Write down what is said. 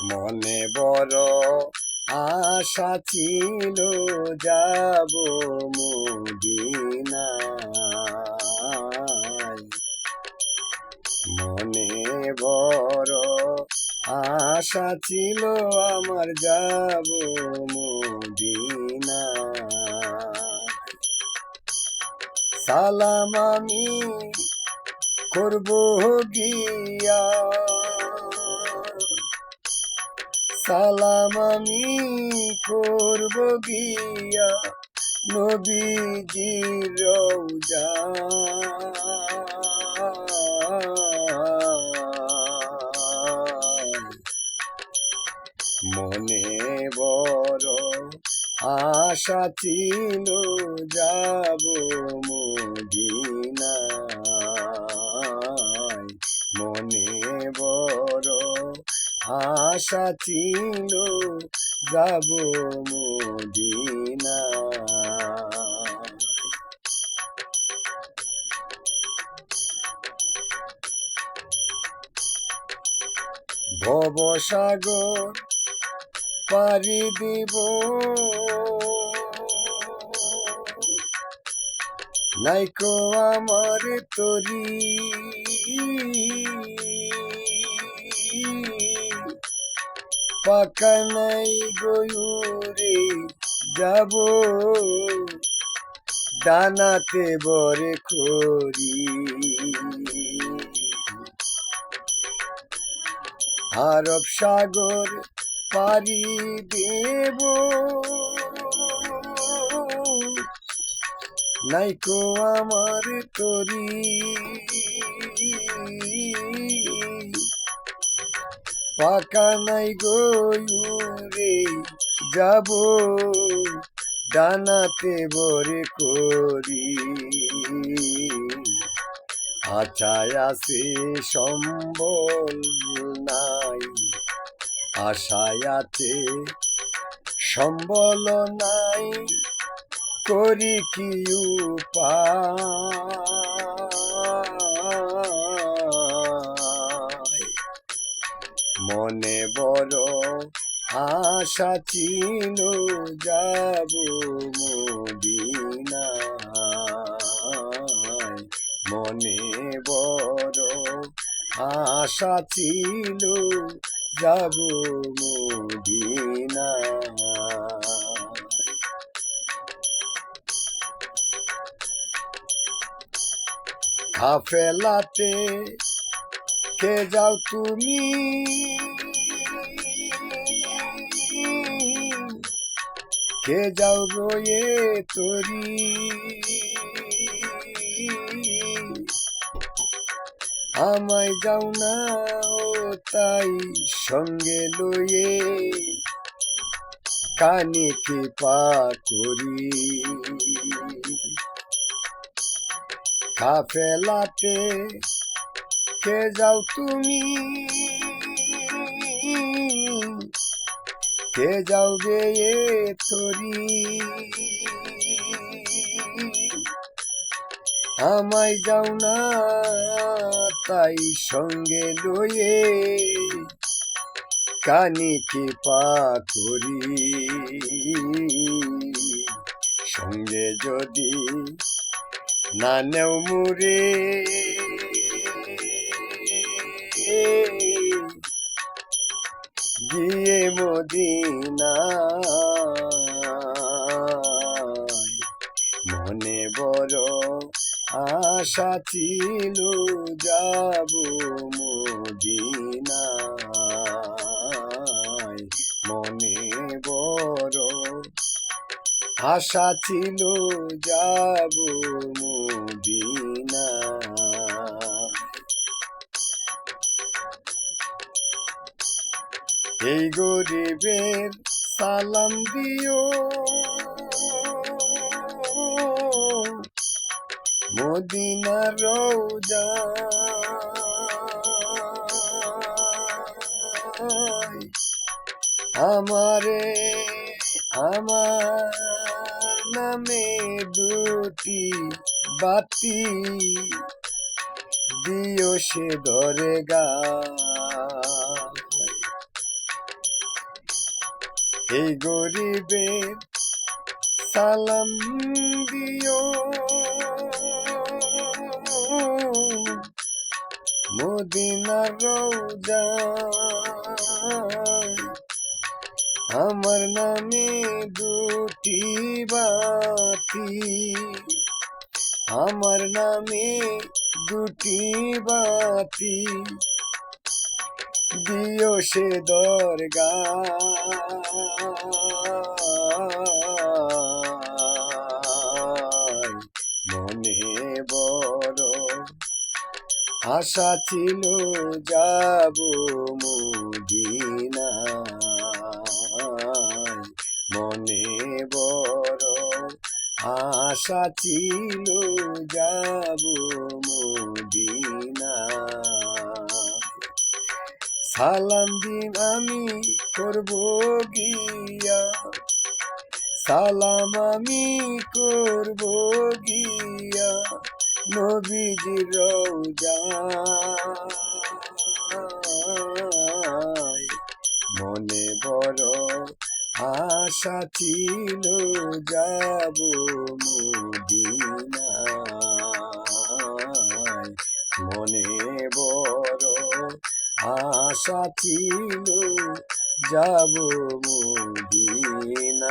মনে বড় আশা ছিল যাব মদিনায়। মনে বড় আশা ছিল আমার যাব মদিনায়। সালাম আমি করব গিয়া, সালাম আমি করব গিয়া নবীজির রওজায়। মনে বড় আশা ছিল যাব মদিনায়। মনে বড় আশা ছিল যাব মদিনায়। ভবসাগর পাড়ি দিব, নাইকো আমার তরি। পাকা নাই গয়ুরে যাব ডানাতে বরে করি। আরব সাগর পাড়ি দেব, নাইকো আমার তরি। পাকা নাই গয়ুরে যাব ডানাতে বরে করি। আশায় আছে সম্বল নাই, আশায় আছে সম্বল নাই, করি কি উপায়। মনে বড় আশা ছিল যাব মদিনায়। মনে বড় আশা ছিল যাব মদিনায়। কাফেলাতে কে যাও তুমি, কে যাও রয়ে তরি। আমায় যাও না ও তাই সঙ্গে লয়ে, কানে কৃপা করি। কাফেলাতে কে যাও তুমি, কে যাও গে তরি। আমায় যাও না তাই সঙ্গে লয়ে, কানে কৃপা করি। সঙ্গে যদি না নেও মুরে, গিয়ে মদিনায়। মনে বড় আশা ছিল যাব মদিনায়। মনে বড় আশা ছিল যাব মদিনায়। এই গরিবের সালাম দিও, মদিনার রওজায়। আমারে আমার নামে দুটি বাতি দিও সে ধরে গায়। এই গরিবের সালাম দিও, মদিনার রওজায় আমার নামে দুটি বাতি, আমার নামে দুটি বাতি দিও সে দরগায়। মনে বড় আশা ছিল যাব মদিনায়, মনে বড় আশা ছিল যাব মদিনায়। সালাম দিন আমি করব গিয়া, সালাম আমি করব গিয়া নবীজির রওজায়। মনে বড় আশা ছিল যাব মদিনায়, মনে বড় আশা ছিল যাব মদিনায়।